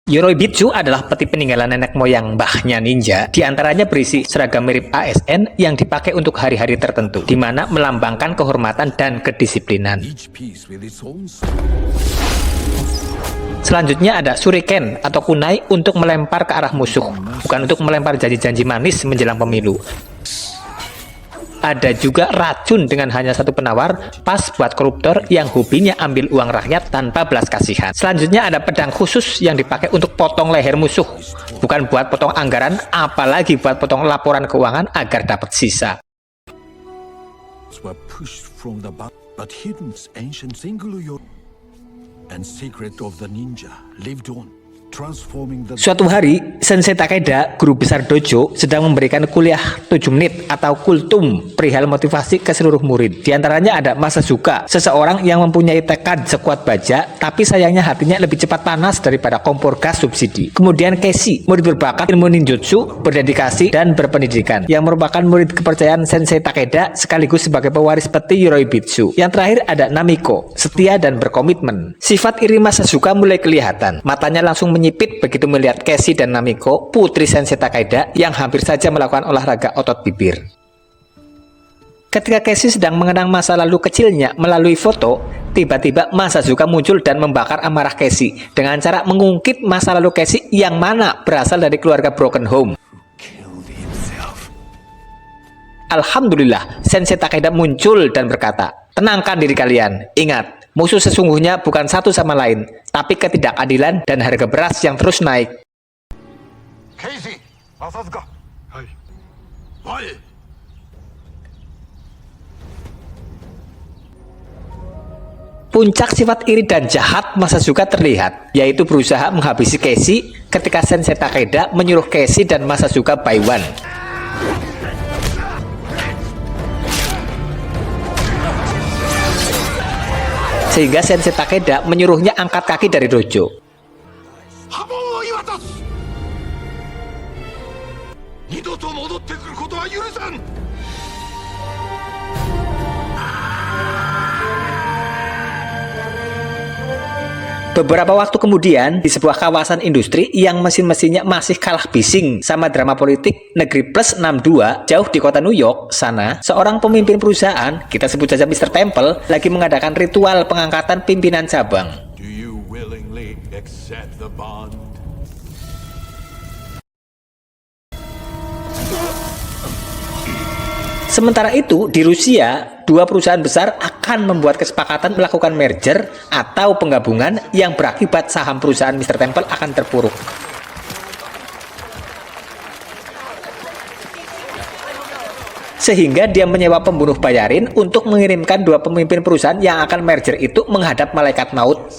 Yoroibitsu adalah peti peninggalan nenek moyang mbahnya ninja, diantaranya berisi seragam mirip ASN yang dipakai untuk hari-hari tertentu, di mana melambangkan kehormatan dan kedisiplinan. Selanjutnya ada shuriken atau kunai untuk melempar ke arah musuh, bukan untuk melempar janji-janji manis menjelang pemilu. Ada juga racun dengan hanya satu penawar, pas buat koruptor yang hobinya ambil uang rakyat tanpa belas kasihan. Selanjutnya ada pedang khusus yang dipakai untuk potong leher musuh, bukan buat potong anggaran, apalagi buat potong laporan keuangan agar dapat sisa. Suatu hari, Sensei Takeda, guru besar dojo, sedang memberikan kuliah 7 menit atau kultum perihal motivasi ke seluruh murid. Di antaranya ada Masazuka, seseorang yang mempunyai tekad sekuat baja, tapi sayangnya hatinya lebih cepat panas daripada kompor gas subsidi. Kemudian Keishi, murid berbakat ilmu ninjutsu, berdedikasi, dan berpendidikan, yang merupakan murid kepercayaan Sensei Takeda sekaligus sebagai pewaris peti Yoroibitsu. Yang terakhir ada Namiko, setia dan berkomitmen. Sifat iri Masazuka mulai kelihatan, matanya langsung menyipit begitu melihat Keishi dan Namiko, putri Sensei Takeda yang hampir saja melakukan olahraga otot bibir. Ketika Keishi sedang mengenang masa lalu kecilnya melalui foto, tiba-tiba Masazuka muncul dan membakar amarah Keishi dengan cara mengungkit masa lalu Keishi yang mana berasal dari keluarga broken home. Alhamdulillah, Sensei Takeda muncul dan berkata, "Tenangkan diri kalian, ingat, musuh sesungguhnya bukan satu sama lain, tapi ketidakadilan dan harga beras yang terus naik." Keishi, Masazuka. Hai. Hai. Puncak sifat iri dan jahat Masazuka terlihat, yaitu berusaha menghabisi Keishi ketika Sensei Takeda menyuruh Keishi dan Masazuka buy one. Sehingga Sensei Takeda menyuruhnya angkat kaki dari dojo. Beberapa waktu kemudian, di sebuah kawasan industri yang mesin-mesinnya masih kalah bising sama drama politik negeri plus 62 jauh di kota New York sana, seorang pemimpin perusahaan, kita sebut saja Mr. Temple, lagi mengadakan ritual pengangkatan pimpinan cabang. Do you willingly accept the bond? Sementara itu, di Rusia, dua perusahaan besar akan membuat kesepakatan melakukan merger atau penggabungan yang berakibat saham perusahaan Mr. Temple akan terpuruk. Sehingga dia menyewa pembunuh bayarin untuk mengirimkan dua pemimpin perusahaan yang akan merger itu menghadap malaikat maut.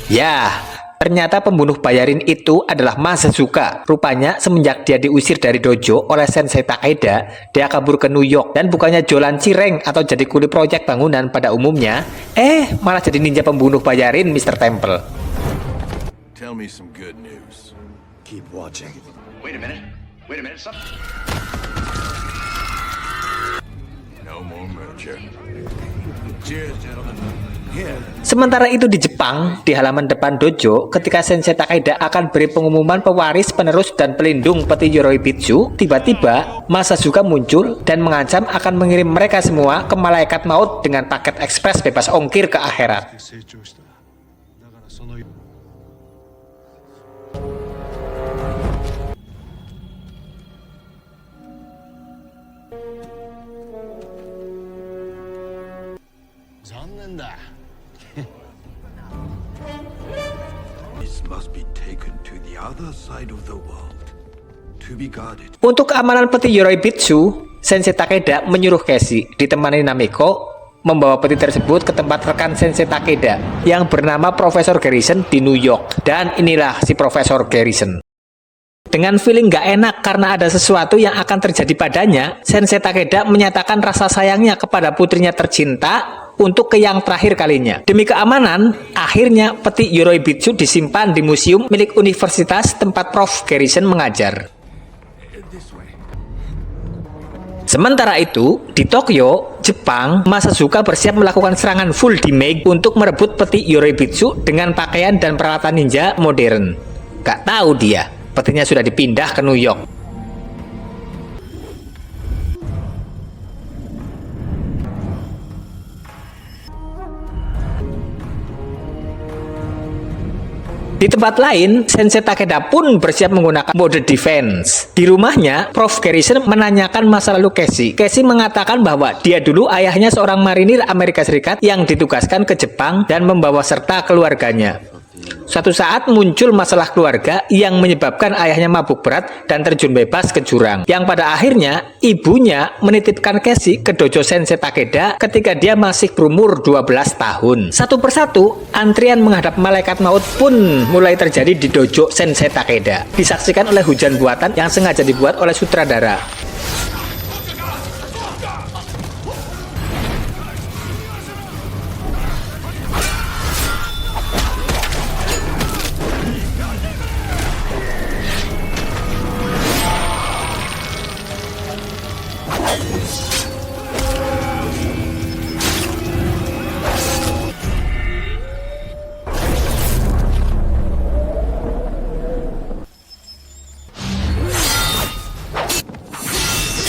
Ya, ternyata pembunuh bayarin itu adalah Masazuka. Rupanya semenjak dia diusir dari dojo oleh Sensei Takeda, dia kabur ke New York dan bukannya jualan cireng atau jadi kuli proyek bangunan pada umumnya, malah jadi ninja pembunuh bayarin Mr. Temple. Tell me some good news. Keep watching. Wait a minute, stop. No more merger. Cheers, gentlemen. Here. Sementara itu di Jepang, di halaman depan dojo, ketika Sensei Takeda akan beri pengumuman pewaris, penerus, dan pelindung peti Yoroibitsu, tiba-tiba Masazuka muncul dan mengancam akan mengirim mereka semua ke malaikat maut dengan paket ekspres bebas ongkir ke akhirat. This must be taken to the other side of the world. To be guarded. Untuk keamanan peti Yoroibitsu, Sensei Takeda menyuruh Casey ditemani Namiko membawa peti tersebut ke tempat rekan Sensei Takeda yang bernama Profesor Garrison di New York. Dan inilah si Profesor Garrison. Dengan feeling gak enak karena ada sesuatu yang akan terjadi padanya, Sensei Takeda menyatakan rasa sayangnya kepada putrinya tercinta untuk ke yang terakhir kalinya. Demi keamanan, akhirnya peti Yoroibitsu disimpan di museum milik universitas tempat Prof. Garrison mengajar. Sementara itu, di Tokyo, Jepang, Masazuka bersiap melakukan serangan full damage untuk merebut peti Yoroibitsu dengan pakaian dan peralatan ninja modern. Gak tahu dia, petinya sudah dipindah ke New York. Di tempat lain, Sensei Takeda pun bersiap menggunakan mode defense. Di rumahnya, Prof. Garrison menanyakan masa lalu Casey. Casey mengatakan bahwa dia dulu ayahnya seorang marinir Amerika Serikat yang ditugaskan ke Jepang dan membawa serta keluarganya. Suatu saat muncul masalah keluarga yang menyebabkan ayahnya mabuk berat dan terjun bebas ke jurang. Yang pada akhirnya ibunya menitipkan Casey ke dojo Sensei Takeda ketika dia masih berumur 12 tahun. Satu persatu antrian menghadap malaikat maut pun mulai terjadi di dojo Sensei Takeda. Disaksikan oleh hujan buatan yang sengaja dibuat oleh sutradara.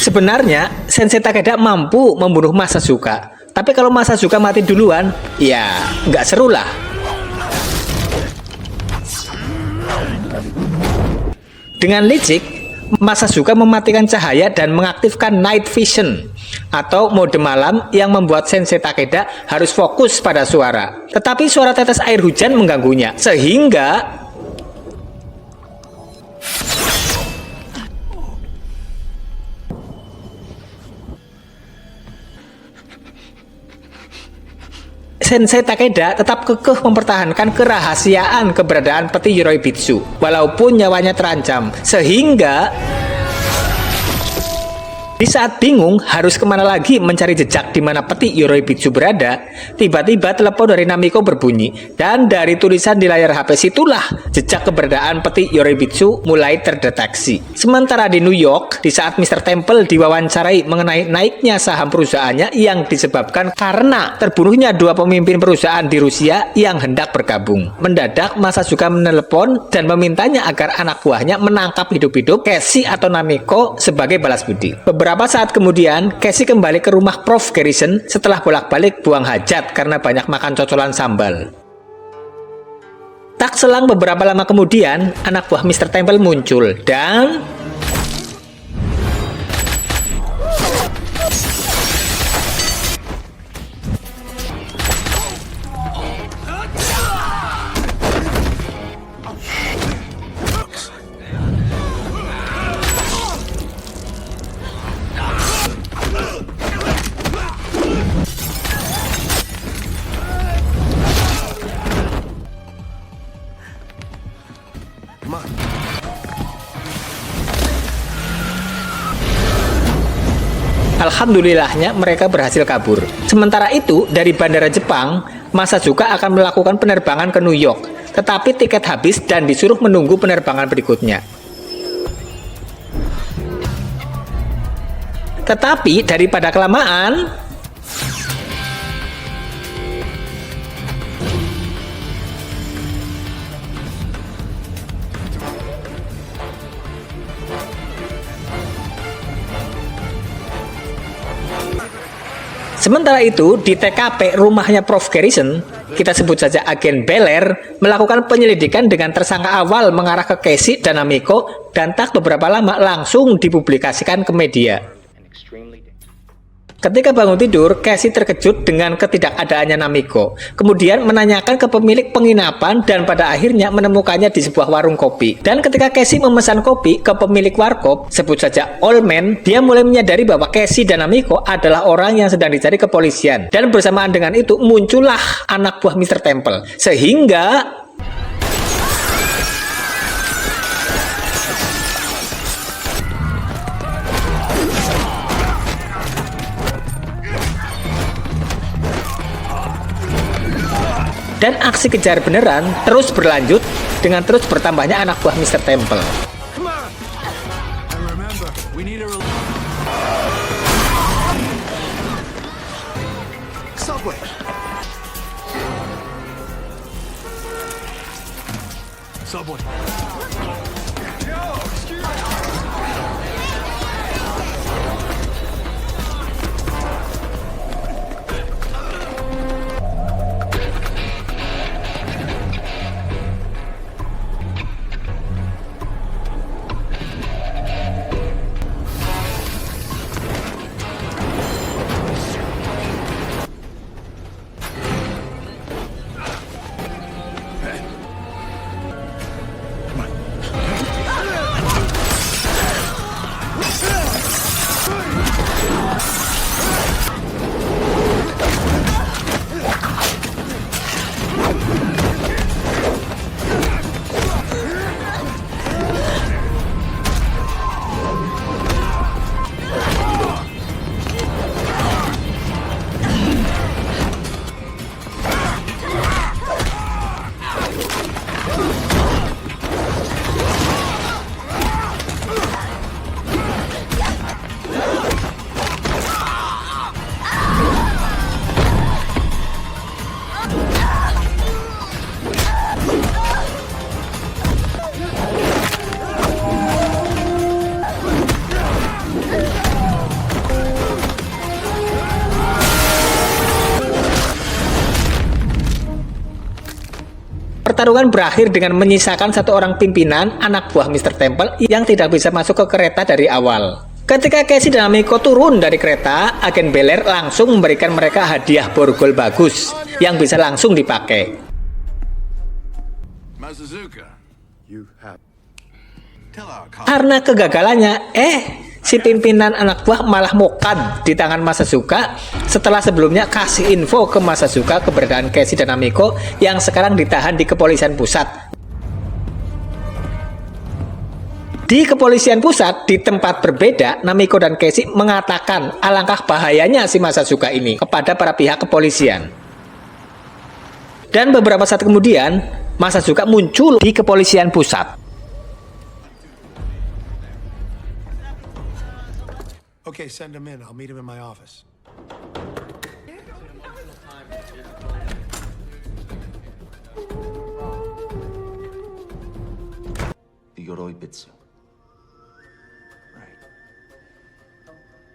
Sebenarnya, Sensei Takeda mampu membunuh Masazuka. Tapi kalau Masazuka mati duluan, ya nggak seru lah. Dengan licik, Masazuka mematikan cahaya dan mengaktifkan Night Vision atau mode malam yang membuat Sensei Takeda harus fokus pada suara. Tetapi suara tetes air hujan mengganggunya, sehingga Sensei Takeda tetap kekeh mempertahankan kerahasiaan keberadaan peti Yoroibitsu walaupun nyawanya terancam, sehingga di saat bingung harus kemana lagi mencari jejak di mana peti Yoroibitsu berada, tiba-tiba telepon dari Namiko berbunyi, dan dari tulisan di layar HP situlah jejak keberadaan peti Yoroibitsu mulai terdeteksi. Sementara di New York, di saat Mr. Temple diwawancarai mengenai naiknya saham perusahaannya yang disebabkan karena terbunuhnya dua pemimpin perusahaan di Rusia yang hendak bergabung, mendadak Masazuka menelepon dan memintanya agar anak buahnya menangkap hidup-hidup Casey atau Namiko sebagai balas budi. Beberapa saat kemudian, Casey kembali ke rumah Prof. Garrison setelah bolak-balik buang hajat karena banyak makan cocolan sambal. Tak selang beberapa lama kemudian, anak buah Mr. Temple muncul dan alhamdulillahnya mereka berhasil kabur. Sementara itu, dari bandara Jepang, Masazuka akan melakukan penerbangan ke New York, tetapi tiket habis dan disuruh menunggu penerbangan berikutnya. Tetapi daripada kelamaan, sementara itu, di TKP rumahnya Prof. Garrison, kita sebut saja agen Beller, melakukan penyelidikan dengan tersangka awal mengarah ke Casey dan Namiko, dan tak beberapa lama langsung dipublikasikan ke media. Ketika bangun tidur, Casey terkejut dengan ketidakadaannya Namiko. Kemudian menanyakan ke pemilik penginapan dan pada akhirnya menemukannya di sebuah warung kopi. Dan ketika Casey memesan kopi ke pemilik warkop, sebut saja Old Man, dia mulai menyadari bahwa Casey dan Namiko adalah orang yang sedang dicari kepolisian. Dan bersamaan dengan itu muncullah anak buah Mr. Temple. Sehingga dan aksi kejar beneran terus berlanjut dengan terus bertambahnya anak buah Mr. Temple. Come on! And remember, we need a subway. Subway. Pertarungan berakhir dengan menyisakan satu orang pimpinan anak buah Mr. Temple yang tidak bisa masuk ke kereta dari awal. Ketika Casey dan Namiko turun dari kereta, agen Bel Air langsung memberikan mereka hadiah borgol bagus yang bisa langsung dipakai. Masazuka, you have. Tell our Karena kegagalannya, si pimpinan anak buah malah mokad di tangan Masazuka setelah sebelumnya kasih info ke Masazuka keberadaan Casey dan Namiko yang sekarang ditahan di kepolisian pusat. Di kepolisian pusat, di tempat berbeda, Namiko dan Casey mengatakan alangkah bahayanya si Masazuka ini kepada para pihak kepolisian. Dan beberapa saat kemudian, Masazuka muncul di kepolisian pusat. Okay, send him in. I'll meet him in my office.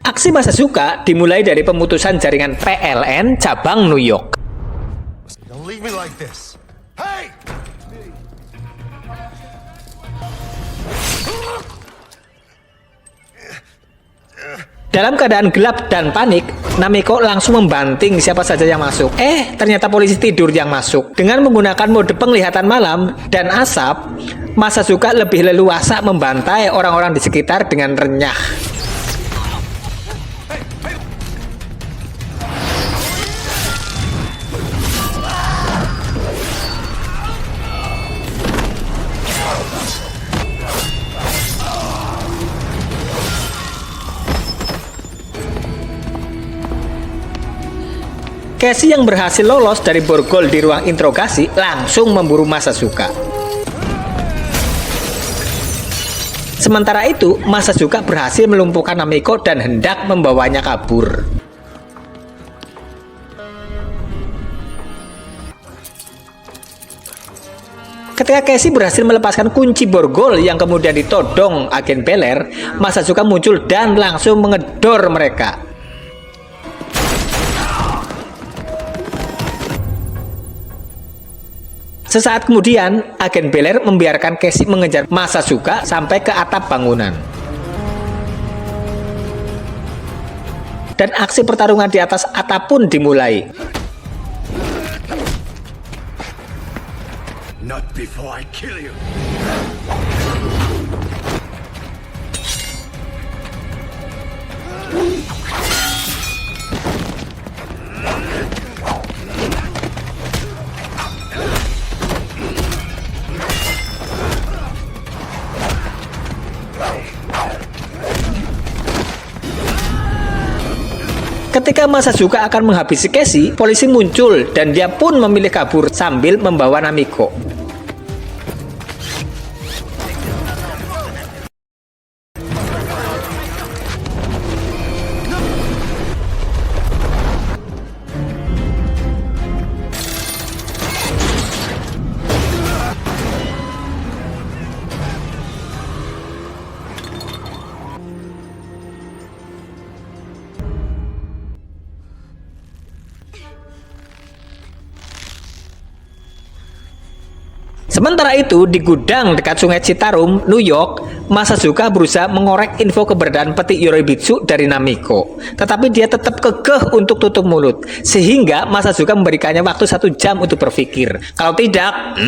Aksi Masazuka dimulai dari pemutusan jaringan PLN cabang New York. Don't leave me like this. Hey! Dalam keadaan gelap dan panik, Namiko langsung membanting siapa saja yang masuk. Ternyata polisi tidur yang masuk. Dengan menggunakan mode penglihatan malam dan asap, Masazuka lebih leluasa membantai orang-orang di sekitar dengan renyah. Casey yang berhasil lolos dari borgol di ruang interogasi langsung memburu Masazuka. Sementara itu, Masazuka berhasil melumpuhkan Namiko dan hendak membawanya kabur. Ketika Casey berhasil melepaskan kunci borgol yang kemudian ditodong agen Bel Air, Masazuka muncul dan langsung mengedor mereka. Sesaat kemudian, agen Bel Air membiarkan Casey mengejar Masazuka sampai ke atap bangunan. dan aksi pertarungan di atas atap pun dimulai. Not before I kill you. Ketika Masazuka akan menghabisi Casey, polisi muncul dan dia pun memilih kabur sambil membawa Namiko. Sementara itu, di gudang dekat Sungai Citarum, New York, Masazuka berusaha mengorek info keberadaan peti Yorobitsu dari Namiko. Tetapi dia tetap kekeh untuk tutup mulut, sehingga Masazuka memberikannya waktu 1 jam untuk berpikir. Kalau tidak,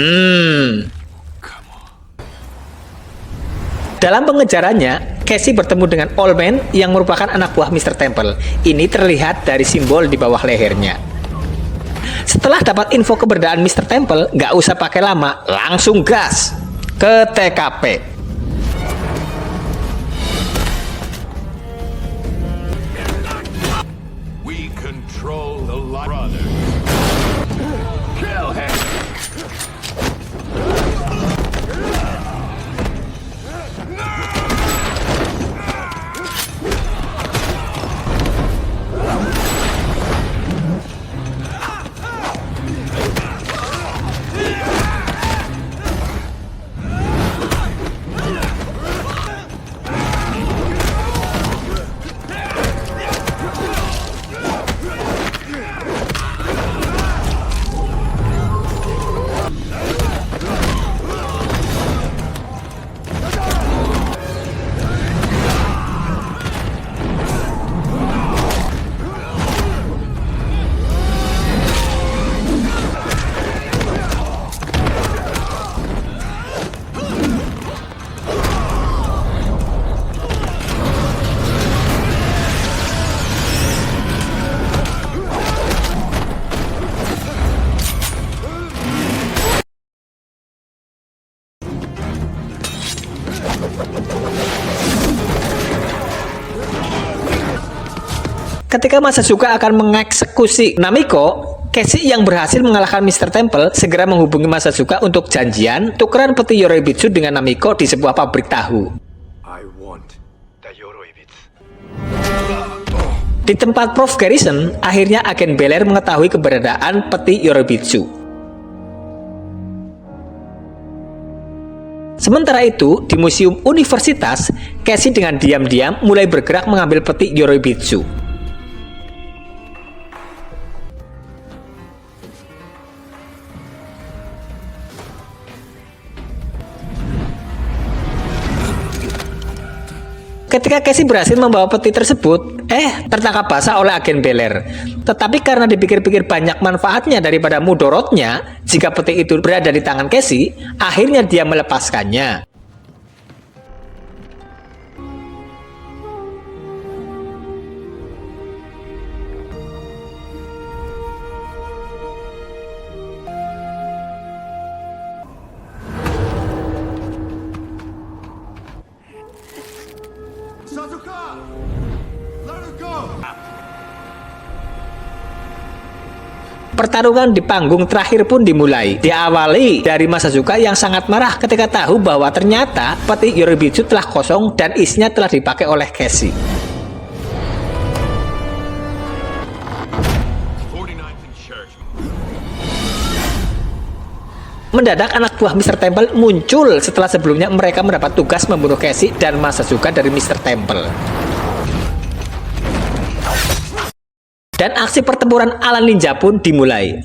Dalam pengejarannya, Casey bertemu dengan Old Man yang merupakan anak buah Mr. Temple. Ini terlihat dari simbol di bawah lehernya. Setelah dapat info keberadaan Mr. Temple, nggak usah pakai lama, langsung gas ke TKP. We control the brother. Kill him. Ketika Masazuka akan mengeksekusi Namiko, Casey yang berhasil mengalahkan Mr. Temple segera menghubungi Masazuka untuk janjian tukeran peti Yorobitsu dengan Namiko di sebuah pabrik tahu. I want the Yorobitsu. Di tempat Prof Garrison, akhirnya agen Bel-Air mengetahui keberadaan peti Yorobitsu. Sementara itu, di museum universitas, Casey dengan diam-diam mulai bergerak mengambil peti Yorobitsu. Ketika Casey berhasil membawa peti tersebut, tertangkap basah oleh agen Bel-Air. Tetapi karena dipikir-pikir banyak manfaatnya daripada mudorotnya, jika peti itu berada di tangan Casey, akhirnya dia melepaskannya. Sasuke! Let her go! Pertarungan di panggung terakhir pun dimulai. Diawali dari Masazuka yang sangat marah ketika tahu bahwa ternyata peti Yorobitsu telah kosong dan isinya telah dipakai oleh Casey. 49th in charge. Mendadak anak buah Mr. Temple muncul setelah sebelumnya mereka mendapat tugas membunuh Casey dan Masazuka dari Mr. Temple. Dan aksi pertempuran ala ninja pun dimulai.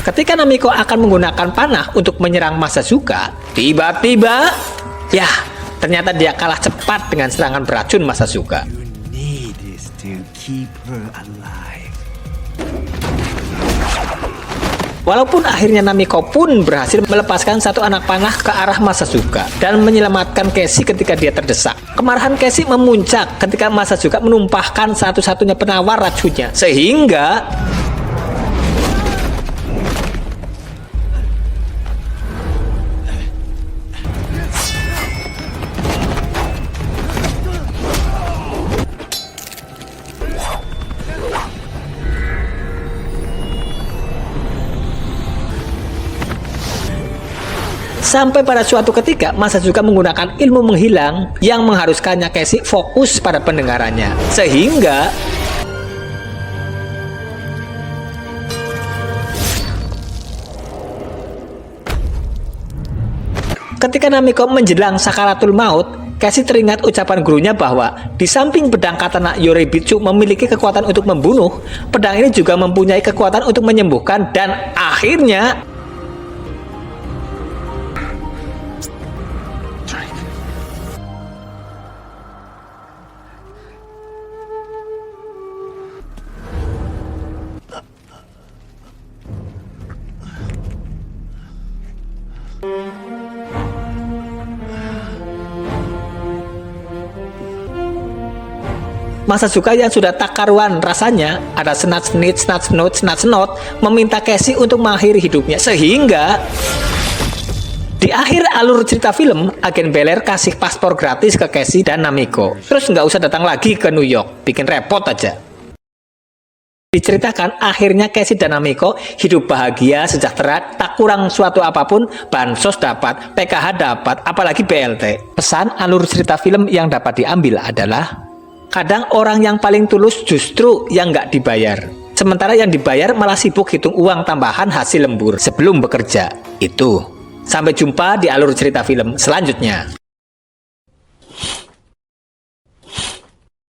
Ketika Namiko akan menggunakan panah untuk menyerang Masazuka, tiba-tiba, ya, ternyata dia kalah cepat dengan serangan beracun Masazuka. Need is to keep her alive. Walaupun akhirnya Namiko pun berhasil melepaskan satu anak panah ke arah Masazuka dan menyelamatkan Casey ketika dia terdesak. Kemarahan Casey memuncak ketika Masazuka menumpahkan satu-satunya penawar racunnya, sehingga sampai pada suatu ketika Masazuka menggunakan ilmu menghilang yang mengharuskannya Casey fokus pada pendengarannya, sehingga ketika Namiko menjelang sakaratul maut, Casey teringat ucapan gurunya bahwa di samping pedang katana Yorebitsu memiliki kekuatan untuk membunuh, pedang ini juga mempunyai kekuatan untuk menyembuhkan, dan akhirnya Masazuka yang sudah tak karuan rasanya, ada senat-senit, senat-senot, meminta Casey untuk mengakhiri hidupnya, sehingga di akhir alur cerita film, agen Bel Air kasih paspor gratis ke Casey dan Namiko. Terus nggak usah datang lagi ke New York, bikin repot aja. Diceritakan akhirnya Casey dan Namiko hidup bahagia, sejahtera, tak kurang suatu apapun, bansos dapat, PKH dapat, apalagi BLT. Pesan alur cerita film yang dapat diambil adalah, kadang orang yang paling tulus justru yang nggak dibayar. Sementara yang dibayar malah sibuk hitung uang tambahan hasil lembur sebelum bekerja. Itu. Sampai jumpa di alur cerita film selanjutnya.